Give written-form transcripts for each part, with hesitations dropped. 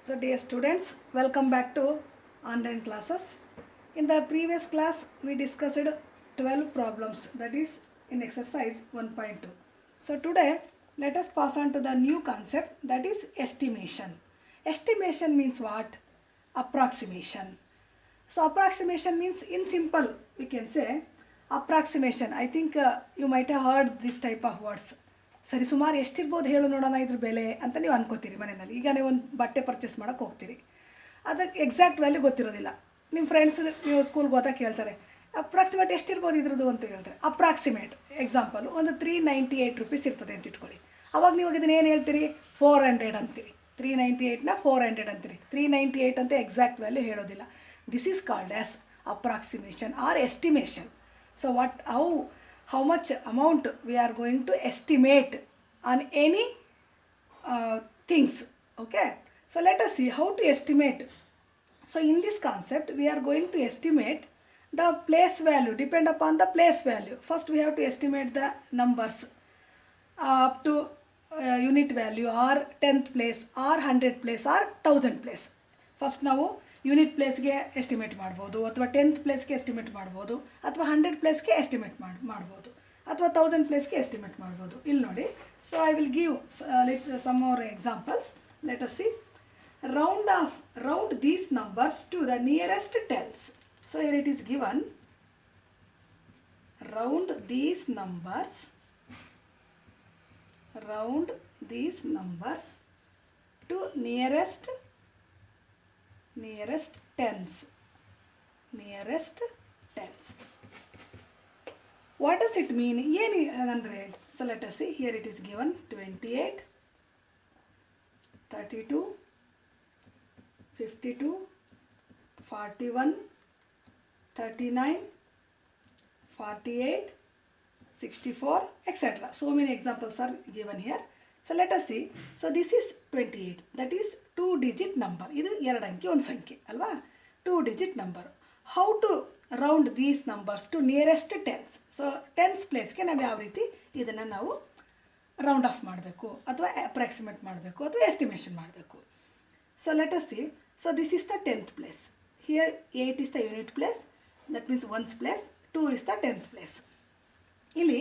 So dear students, welcome back to online classes. In the previous class, we discussed 12 problems, that is in exercise 1.2. So today, let us pass on to the new concept, that is estimation. Estimation means what? Approximation. So approximation means, in simple we can say approximation. I think you might have heard this type of words. ಸರಿ ಸುಮಾರು ಎಷ್ಟಿರ್ಬೋದು ಹೇಳು ನೋಡೋಣ ಇದ್ರ ಬೆಲೆ ಅಂತ ನೀವು ಅನ್ಕೋತೀರಿ ಮನೆಯಲ್ಲಿ. ಈಗ ನೀವು ಒಂದು ಬಟ್ಟೆ ಪರ್ಚೇಸ್ ಮಾಡೋಕ್ಕೆ ಹೋಗ್ತೀರಿ, ಅದಕ್ಕೆ ಎಕ್ಸಾಕ್ಟ್ ವ್ಯಾಲ್ಯೂ ಗೊತ್ತಿರೋದಿಲ್ಲ. ನಿಮ್ಮ ಫ್ರೆಂಡ್ಸ್ ನೀವು ಸ್ಕೂಲ್ಗೆ ಹೋದಾಗ ಕೇಳ್ತಾರೆ ಅಪ್ರಾಕ್ಸಿಮೇಟ್ ಎಷ್ಟಿರ್ಬೋದು ಇದ್ರದ್ದು ಅಂತ ಹೇಳ್ತಾರೆ. ಅಪ್ರಾಕ್ಸಿಮೇಟ್ ಎಕ್ಸಾಂಪಲ್ ಒಂದು 398 ರೂಪೀಸ್ ಇರ್ತದೆ ಅಂತ ಇಟ್ಕೊಳ್ಳಿ. ಅವಾಗ ನೀವು ಇದನ್ನ ಏನು ಹೇಳ್ತೀರಿ? 400 ಅಂತೀರಿ. 398ನ 400 ಅಂತೀರಿ. 398 ಅಂತ ಎಕ್ಸಾಕ್ಟ್ ವ್ಯಾಲ್ಯೂ ಹೇಳೋದಿಲ್ಲ. This is called as approximation or estimation. So how much amount we are going to estimate on any things. Okay, so let us see how to estimate. So in this concept we are going to estimate the place value, depend upon the place value. First we have to estimate the numbers up to unit value or 10th place or 100 place or 1000 place. First ನಾವು unit ಪ್ಲೇಸ್ಗೆ estimate ಮಾಡ್ಬೋದು, ಅಥವಾ 10th ಪ್ಲೇಸ್ಗೆ estimate ಮಾಡ್ಬೋದು, ಅಥವಾ 100 ಪ್ಲೇಸ್ಗೆ estimate ಮಾಡ್ಬೋದು, ಅಥವಾ 1000 ಪ್ಲೇಸ್ಗೆ ಎಸ್ಟಿಮೇಟ್ ಮಾಡ್ಬೋದು. ಇಲ್ಲಿ ನೋಡಿ, so I will give some more examples. Let us see. round these numbers to the nearest tens. So here it is given, round these numbers to nearest tens. What does it mean? Yenandre. So let us see. Here it is given 28, 32, 52, 41, 39, 48, 64, etc. So many examples are given here. So let us see. So this is 28. That is 2-digit number. ಇದು 2 ಅಂಕಿ ಒಂದು ಸಂಖ್ಯೆ ಅಲ್ವಾ? 2-digit number. How to round these numbers to nearest tens? So tens ಪ್ಲೇಸ್ಗೆ ನಾವು ಯಾವ ರೀತಿ ಇದನ್ನು ನಾವು ರೌಂಡ್ ಆಫ್ ಮಾಡಬೇಕು, ಅಥವಾ ಅಪ್ರಾಕ್ಸಿಮೇಟ್ ಮಾಡಬೇಕು, ಅಥವಾ ಎಸ್ಟಿಮೇಷನ್ ಮಾಡಬೇಕು. So let us see. So this is the 10th place. Here 8 is the unit place. That means ones place. 2 is the 10th place. ಇಲ್ಲಿ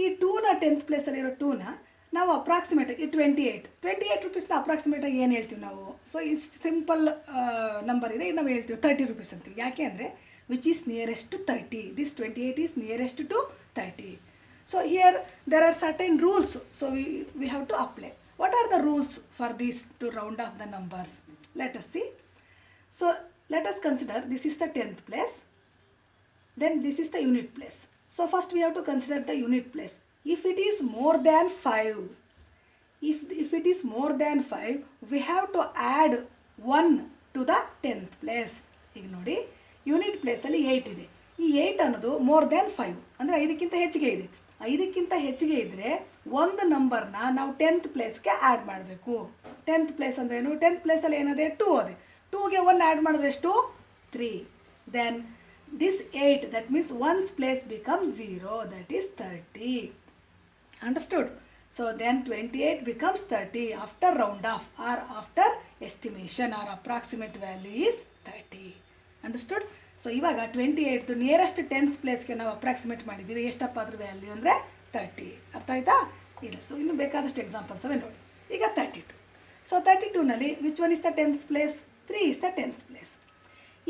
ಈ 2ನ 10th ಪ್ಲೇಸಲ್ಲಿರೋ 2ನ ನಾವು ಅಪ್ರಾಕ್ಸಿಮೇಟ್ ಈ 28 ರೂಪೀಸ್ನ ಅಪ್ರಾಕ್ಸಿಮೇಟಾಗಿ ಏನು ಹೇಳ್ತೀವಿ ನಾವು? ಸೊ ಇದು ಸಿಂಪಲ್ ನಂಬರ್ ಇದೆ, ಇದು ನಾವು ಹೇಳ್ತೀವಿ 30 ರೂಪೀಸ್ ಅಂತೀವಿ. ಯಾಕೆ ಅಂದರೆ which is nearest to 30. This 28 is nearest to 30. So here there are certain rules. So we have to apply. What are the rules for this to round off the numbers? Let us see. So let us consider this is the 10th place, then this is the unit place. So first we have to consider the unit place. If it is more than 5, if it is more than 5, we have to add 1 to the 10th place. ಈಗ ನೋಡಿ, unit ಪ್ಲೇಸಲ್ಲಿ 8 ಇದೆ. ಈ 8 ಅನ್ನೋದು more than 5 ಅಂದರೆ 5ಕ್ಕಿಂತ ಹೆಚ್ಚಿಗೆ ಇದೆ. 5ಕ್ಕಿಂತ ಹೆಚ್ಚಿಗೆ ಇದ್ದರೆ ಒಂದು ನಂಬರ್ನ ನಾವು 10th ಪ್ಲೇಸ್ಗೆ ಆ್ಯಡ್ ಮಾಡಬೇಕು. 10th ಪ್ಲೇಸ್ ಅಂದರೆ ಏನು? 10th ಪ್ಲೇಸಲ್ಲಿ ಏನಿದೆ? 2 ಅದೇ. 2ಗೆ 1 ಆ್ಯಡ್ ಮಾಡಿದ್ರೆ ಎಷ್ಟು? 3. Then this 8, that means 1's place becomes 0, that is 30. Understood? So then 28 becomes 30 after round off or after estimation or approximate value is 30. Understood? So ಇವಾಗ 28 ನಿಯರೆಸ್ಟ್ 10th ಪ್ಲೇಸ್ಗೆ ನಾವು ಅಪ್ರಾಕ್ಸಿಮೇಟ್ ಮಾಡಿದ್ದೀವಿ. ಎಷ್ಟಪ್ಪ ಅದ್ರ ವ್ಯಾಲ್ಯೂ ಅಂದರೆ 30. ಅರ್ಥ ಆಯ್ತಾ? ಇಲ್ಲ. ಸೊ ಇನ್ನು ಬೇಕಾದಷ್ಟು ಎಕ್ಸಾಂಪಲ್ಸ್ ಅವೇ ನೋಡಿ. ಈಗ 32. ಸೊ 32ನಲ್ಲಿ which one is the 10th place? 3 is the 10th place.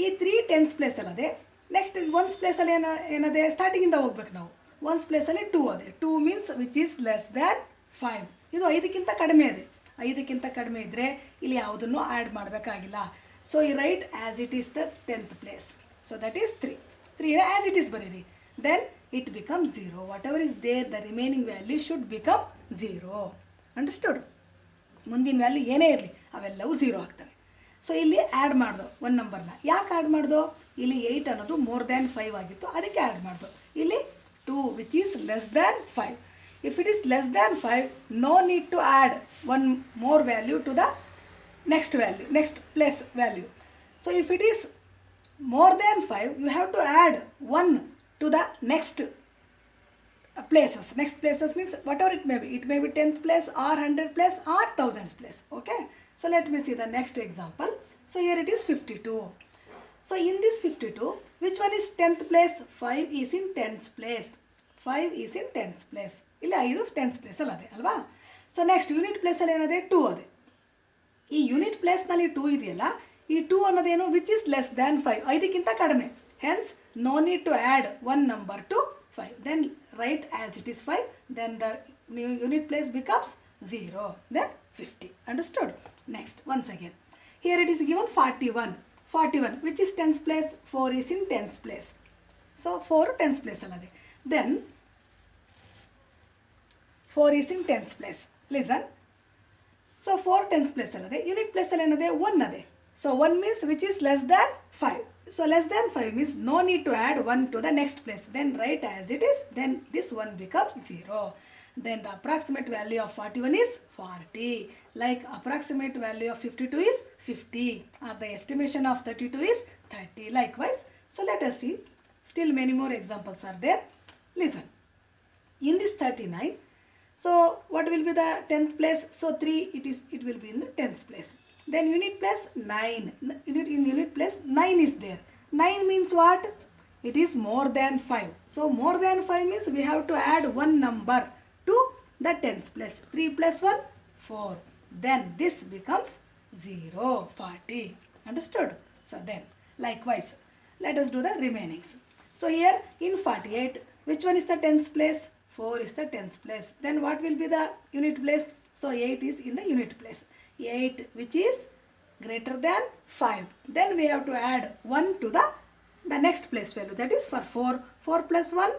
ಈ 3 10th ಪ್ಲೇಸ್ ಅಲ್ಲದೆ ನೆಕ್ಸ್ಟ್ ಒನ್ಸ್ ಪ್ಲೇಸಲ್ಲಿ ಏನದೆ? ಸ್ಟಾರ್ಟಿಂಗಿಂದ ಹೋಗ್ಬೇಕು ನಾವು. ಒನ್ಸ್ ಪ್ಲೇಸಲ್ಲಿ 2 ಅದೇ. 2 means which is less than 5. ಇದು 5ಕ್ಕಿಂತ ಕಡಿಮೆ ಇದೆ. 5ಕ್ಕಿಂತ ಕಡಿಮೆ ಇದ್ದರೆ ಇಲ್ಲಿ ಯಾವುದನ್ನು ಆ್ಯಡ್ ಮಾಡಬೇಕಾಗಿಲ್ಲ. ಸೊ ಈ right as it is the 10th place. So that is 3. 3 as it is ಬರೀರಿ. Then it become 0. Whatever is there the remaining value should become 0. Understood? ಮುಂದಿನ ವ್ಯಾಲ್ಯೂ ಏನೇ ಇರಲಿ ಅವೆಲ್ಲವೂ 0 ಆಗ್ತವೆ. ಸೊ ಇಲ್ಲಿ ಆ್ಯಡ್ ಮಾಡ್ದೋ ಒಂದು ನಂಬರ್ನ. ಯಾಕೆ ಆ್ಯಡ್ ಮಾಡ್ದೋ? ಇಲ್ಲಿ 8 ಅನ್ನೋದು ಮೋರ್ ದ್ಯಾನ್ 5 ಆಗಿತ್ತು, ಅದಕ್ಕೆ ಆ್ಯಡ್ ಮಾಡ್ದೋ. ಇಲ್ಲಿ 2 which is less than 5. If it is less than 5, no need to add one more value to the next place value. So if it is more than 5, you have to add 1 to the next places. Next places means whatever it may be. It may be 10th place or 100th place or 1000th place. Okay. So let me see the next example. So here it is 52. So in this 52, which one is 10th place? 5 is in 10th place. 5 is in 10th place. ಇಲ್ಲಿ 5 10th place ಅಲ್ಲಿ ಅದೇ ಅಲ್ವಾ. So next unit ಪ್ಲೇಸಲ್ಲಿ ಏನಿದೆ 2 ಅದೇ. ಈ unit ಪ್ಲೇಸ್ನಲ್ಲಿ 2 ಇದೆಯಲ್ಲ, ಈ 2 ಅನ್ನೋದೇನು ವಿಚ್ ಇಸ್ ಲೆಸ್ ದ್ಯಾನ್ 5, 5ಕ್ಕಿಂತ ಕಡಿಮೆ. Hence no need to add one number to 5. Then write as it is 5, then the unit place becomes 0, then 50. Understood? Next once again. Here it is given 41. 41 which is 10th place? 4 is in 10th place. So 4 10th place allade. Then 4 is in 10th place. Listen. So 4 10th place allade. Unit place alle enade 1 ade. So 1 means which is less than 5. So less than 5 means no need to add 1 to the next place. Then write as it is. Then this 1 becomes 0. Then the approximate value of 41 is 40. Like approximate value of 52 is 50. Or the estimation of 32 is 30. Likewise. So let us see. Still many more examples are there. Listen. In this 39, so what will be the 10th place? So 3 it will be in the 10th place. Then unit place 9. In unit place 9 is there. 9 means what? It is more than 5. So more than 5 means we have to add one number to the 10th place. 3 plus 1, 4. Then this becomes 0, 40. Understood? So then likewise let us do the remainings. So here in 48, which one is the 10th place? 4 is the 10th place. Then what will be the unit place? So 8 is in the unit place. 8 which is greater than 5. Then we have to add 1 to the next place value. That is for 4. 4 plus 1,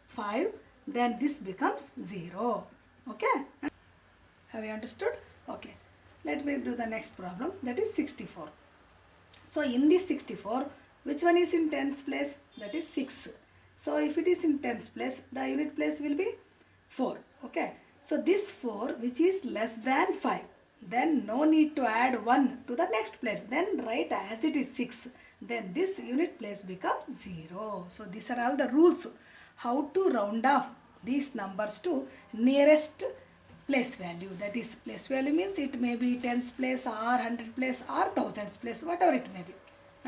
5. Then this becomes 0. Okay? Have you understood? Okay. Let me do the next problem. That is 64. So in this 64, which one is in 10th place? That is 6. So if it is in 10th place, the unit place will be 4. Okay. So this 4 which is less than 5. Then no need to add 1 to the next place. Then write as it is 6. Then this unit place becomes 0. So these are all the rules. How to round off these numbers to nearest place value. That is, place value means it may be 10th place or 100th place or 1000th place, whatever it may be.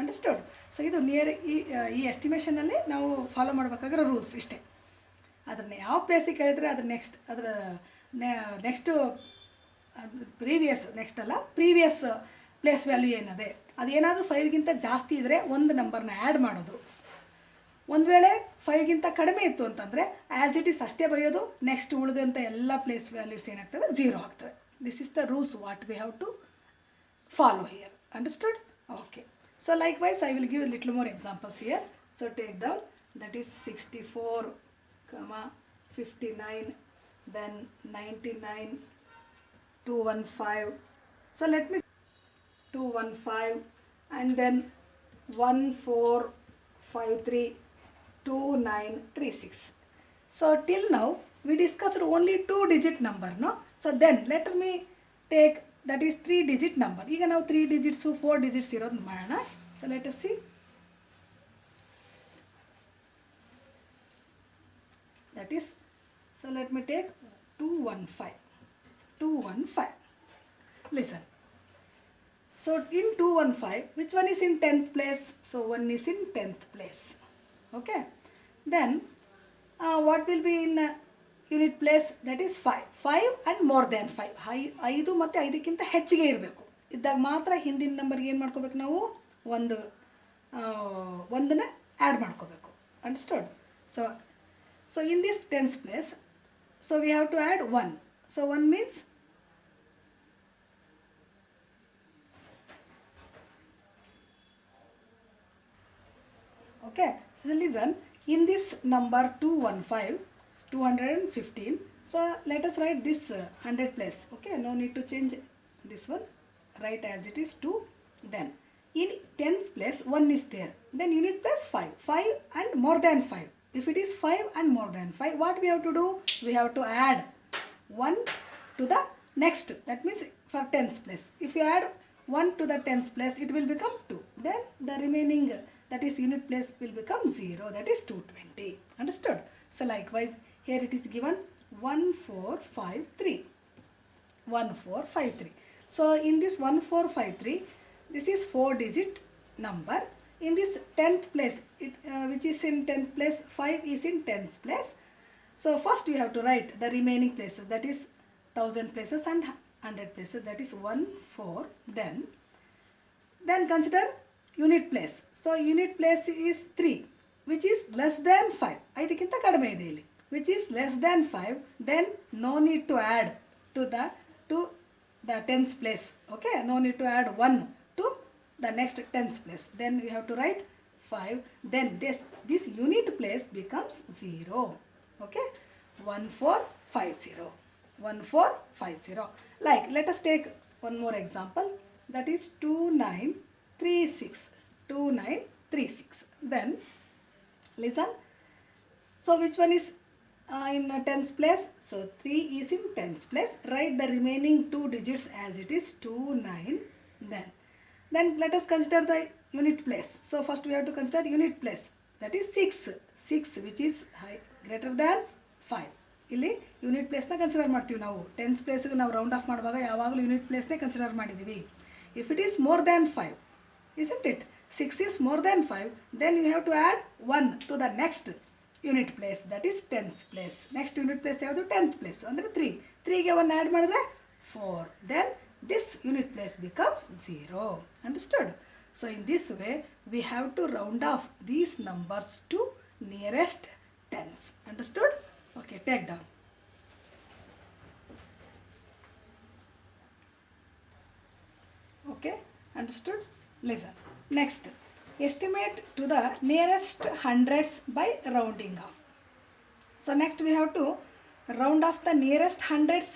Understood? So ಇದು near ಈ ಎಸ್ಟಿಮೇಷನಲ್ಲಿ ನಾವು follow ಮಾಡಬೇಕಾಗಿರೋ rules ಇಷ್ಟೇ. ಅದನ್ನು ಯಾವ ಪ್ಲೇಸಿಗೆ ಕೇಳಿದರೆ ಅದ್ರ next previous place value ಏನಿದೆ ಅದೇನಾದರೂ 5ಗಿಂತ ಜಾಸ್ತಿ ಇದ್ದರೆ ಒಂದು ನಂಬರ್ನ ಆ್ಯಡ್ ಮಾಡೋದು. ಒಂದು ವೇಳೆ 5ಗಿಂತ ಕಡಿಮೆ ಇತ್ತು ಅಂತಂದರೆ ಆ್ಯಸ್ ಇಟ್ ಈಸ್ ಅಷ್ಟೇ ಬರೆಯೋದು. ನೆಕ್ಸ್ಟ್ ಉಳಿದಂಥ ಎಲ್ಲ ಪ್ಲೇಸ್ ವ್ಯಾಲ್ಯೂಸ್ ಏನಾಗ್ತವೆ? 0 ಆಗ್ತವೆ. This is the rules what we have to follow here. Understood? Okay. So likewise I will give a little more examples here. So take down, that is 64, 59, then 99, 215. So let me 215 and then 1453, 2936. So till now we discussed only 2-digit number, no? So then let me take that is 3-digit number. ಈಗ ನಾವು 3 digits 4 digits ಇರೋದು ಮಾಡೋಣ. So let us see. That is, so let me take 215. 215. Listen. So in 215, which one is in 10th place? So 1 is in 10th place. Okay. Then what will be in unit place? That is 5. 5 and more than 5. 5 ಮತ್ತು 5ಕ್ಕಿಂತ ಹೆಚ್ಚಿಗೆ ಇರಬೇಕು. ಇದ್ದಾಗ ಮಾತ್ರ ಹಿಂದಿನ ನಂಬರ್ಗೆ ಏನು ಮಾಡ್ಕೋಬೇಕು ನಾವು? ಒಂದನ್ನು ಆ್ಯಡ್ ಮಾಡ್ಕೋಬೇಕು. Understood? So in this 10th place, so we have to add 1. So 1 means okay. So listen, in this number 215, so let us write this 100 place. Okay, no need to change this one, write as it is 2. Then in 10th place 1 is there, then unit place 5 and more than 5. If it is 5 and more than 5, what we have to do? We have to add 1 to the next. That means for 10th place, if you add 1 to the 10th place, it will become 2. Then the remaining, that is unit place, will become 0. That is 220. Understood? So likewise here it is given 1453. 1453. So in this 1453, this is 4-digit number. In this 10th place, which is in 10th place, 5 is in 10th place. So first you have to write the remaining places, that is 1000 places and 100 places, that is 1, 4. Then consider unit place. So unit place is 3, which is less than 5. ಐದಕ್ಕಿಂತ ಕಡಿಮೆ ಇದೆ ಇಲ್ಲಿ, which is less than 5. Then no need to add to the tens place. Okay, no need to add 1 to the next tens place. Then you have to write 5. Then this unit place becomes 0. Okay, 1450. 1450. Like, let us take one more example, that is 2936. 2936. Then listen. So which one is in tens place? So 3 is in tens place. Write the remaining 2 digits as it is 29. Then let us consider the unit place. So first we have to consider unit place, that is 6. 6 which is greater than 5. ಇಲ್ಲಿ unit ಪ್ಲೇಸ್ನ consider ಮಾಡ್ತೀವಿ ನಾವು. Tense ಪ್ಲೇಸ್ಗೆ ನಾವು round of ಮಾಡುವಾಗ ಯಾವಾಗಲೂ unit ಪ್ಲೇಸ್ನೇ consider ಮಾಡಿದ್ದೀವಿ. If it is more than 5, isn't it? 6 is more than 5, then you have to add 1 to the next unit place, that is 10th place. Next unit place ಯಾವುದು? 10th place. ಅಂದರೆ 3. 3ಗೆ 1 add ಮಾಡಿದ್ರೆ 4. Then this unit place becomes 0. Understood? So in this way we have to round off these numbers to nearest tens. Understood? Okay, take down. Okay, understood? Listen. Next, estimate to the nearest hundreds by rounding off. So next we have to round off the nearest hundreds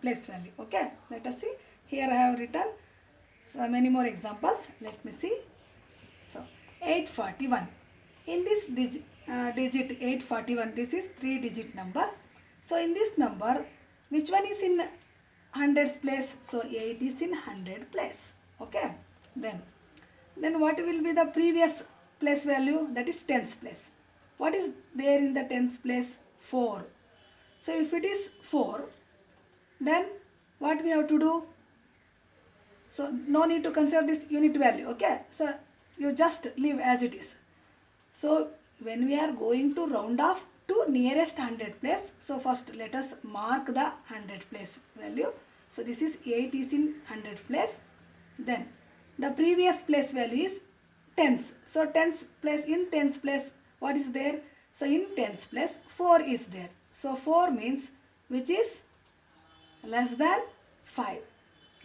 place value. Okay, let us see. Here I have written so many more examples. Let me see. So 841. In this digit 841, this is 3-digit number. So in this number, which one is in hundreds place? So 8 is in 100 place. Okay, then what will be the previous place value? That is tens place. What is there in the tens place? 4. So if it is 4, then what we have to do? So no need to consider this unit value. Okay, so you just leave as it is. So when we are going to round off to nearest 100 place, so first let us mark the 100 place value. So this is 8 is in 100 place. Then the previous place value is tens. So tens place, in tens place what is there? So in tens place 4 is there. So 4 means which is less than 5.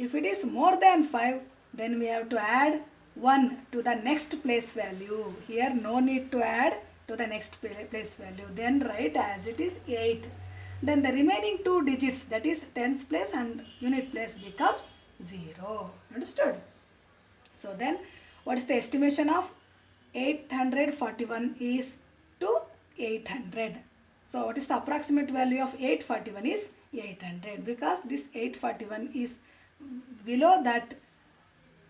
If it is more than 5, then we have to add 1 to the next place value. Here no need to add to the next place value. Then write as it is 8. Then the remaining 2 digits, that is tens place and unit place, becomes 0. Understood? So then what is the estimation of 841 is to 800. So what is the approximate value of 841 is 800, because this 841 is below that.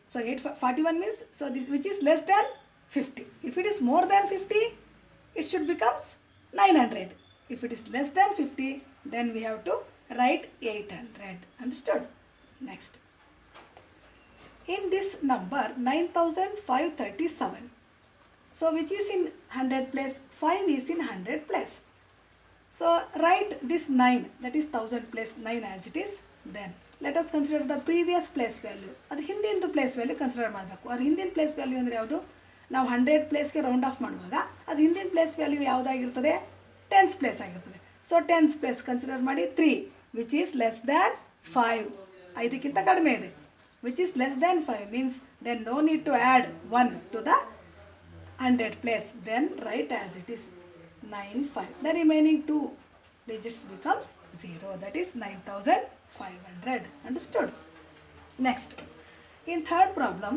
So 841 means, so this which is less than 50. If it is more than 50, it should becomes 900. If it is less than 50, then we have to write 800. Understood? Next. In this number 9537, so which is in 100 place? 5 is in 100 place. So write this 9, that is 1000 place 9 as it is. Then let us consider the previous place value. ಅದು ಹಿಂದಿನ place value consider ಮಾಡಬೇಕು. ಅದು ಹಿಂದಿನ place value ಅಂದರೆ ಯಾವುದು? ನಾವು 100 ಪ್ಲೇಸ್ಗೆ round of ಮಾಡುವಾಗ ಅದು ಹಿಂದಿನ ಪ್ಲೇಸ್ ವ್ಯಾಲ್ಯೂ ಯಾವುದಾಗಿರ್ತದೆ? ಟೆನ್ಸ್ ಪ್ಲೇಸ್ ಆಗಿರ್ತದೆ. ಸೊ ಟೆನ್ಸ್ ಪ್ಲೇಸ್ ಕನ್ಸಿಡರ್ ಮಾಡಿ 3, ವಿಚ್ ಈಸ್ ಲೆಸ್ ದ್ಯಾನ್ 5. 5ಕ್ಕಿಂತ ಕಡಿಮೆ ಇದೆ. Which is less than 5 means then no need to add 1 to the 100 place. Then write as it is 95. The remaining 2 digits becomes 0. That is 9500. Understood? Next. In third problem,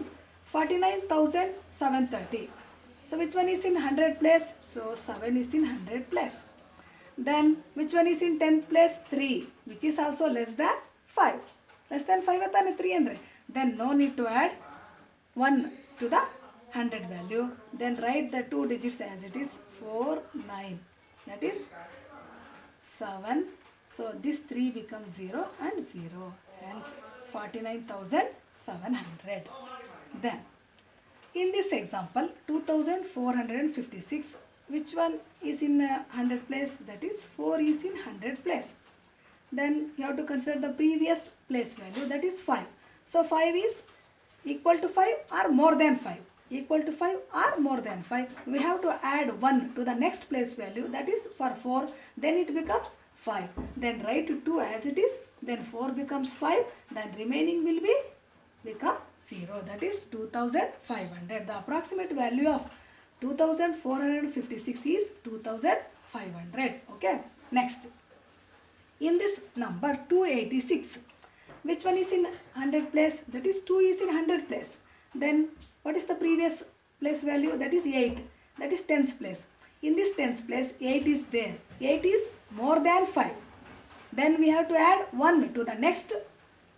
49,730. So which one is in 100 place? So 7 is in 100 place. Then which one is in 10th place? 3, which is also less than 5. Less than 5 atane 3 andre. Then no need to add 1 to the 100 value. Then write the 2 digits as it is 4, 9. That is 7. So this 3 becomes 0 and 0. hence 49,700. Then in this example 2456, which one is in 100 place? That is 4 is in 100 place. Then you have to consider the previous place value, that is 5. So 5 is equal to 5 or more than 5. Equal to 5 or more than 5. We have to add 1 to the next place value, that is for 4. Then it becomes 5. Then write 2 as it is. Then 4 becomes 5. Then remaining will become 0. That is 2500. The approximate value of 2456 is 2500. Okay. Next. In this number 286, which one is in 100 place? That is 2 is in 100 place. Then what is the previous place value? That is 8. That is tens place. In this tens place 8 is there. 8 is more than 5. Then we have to add 1 to the next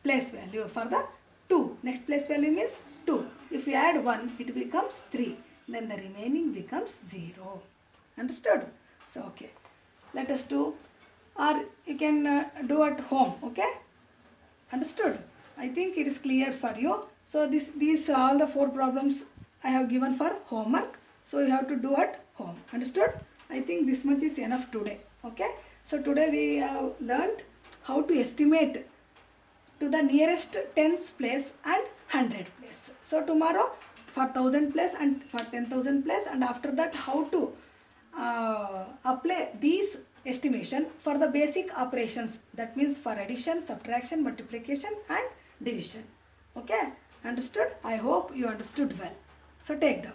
place value for the 2. Next place value means 2. If we add 1, it becomes 3. Then the remaining becomes 0. Understood? So okay. Let us do, or you can do at home. Okay? Understood? I think it is clear for you. So these all the 4 problems I have given for homework. So you have to do at home. Understood? I think this much is enough today. Okay? So today we have learned how to estimate to the nearest tens place and 100 place. So tomorrow for 1000 place and for 10,000 place, and after that how to apply these estimation for the basic operations, that means for addition, subtraction, multiplication and division. Okay, understood? I hope you understood well. So take down.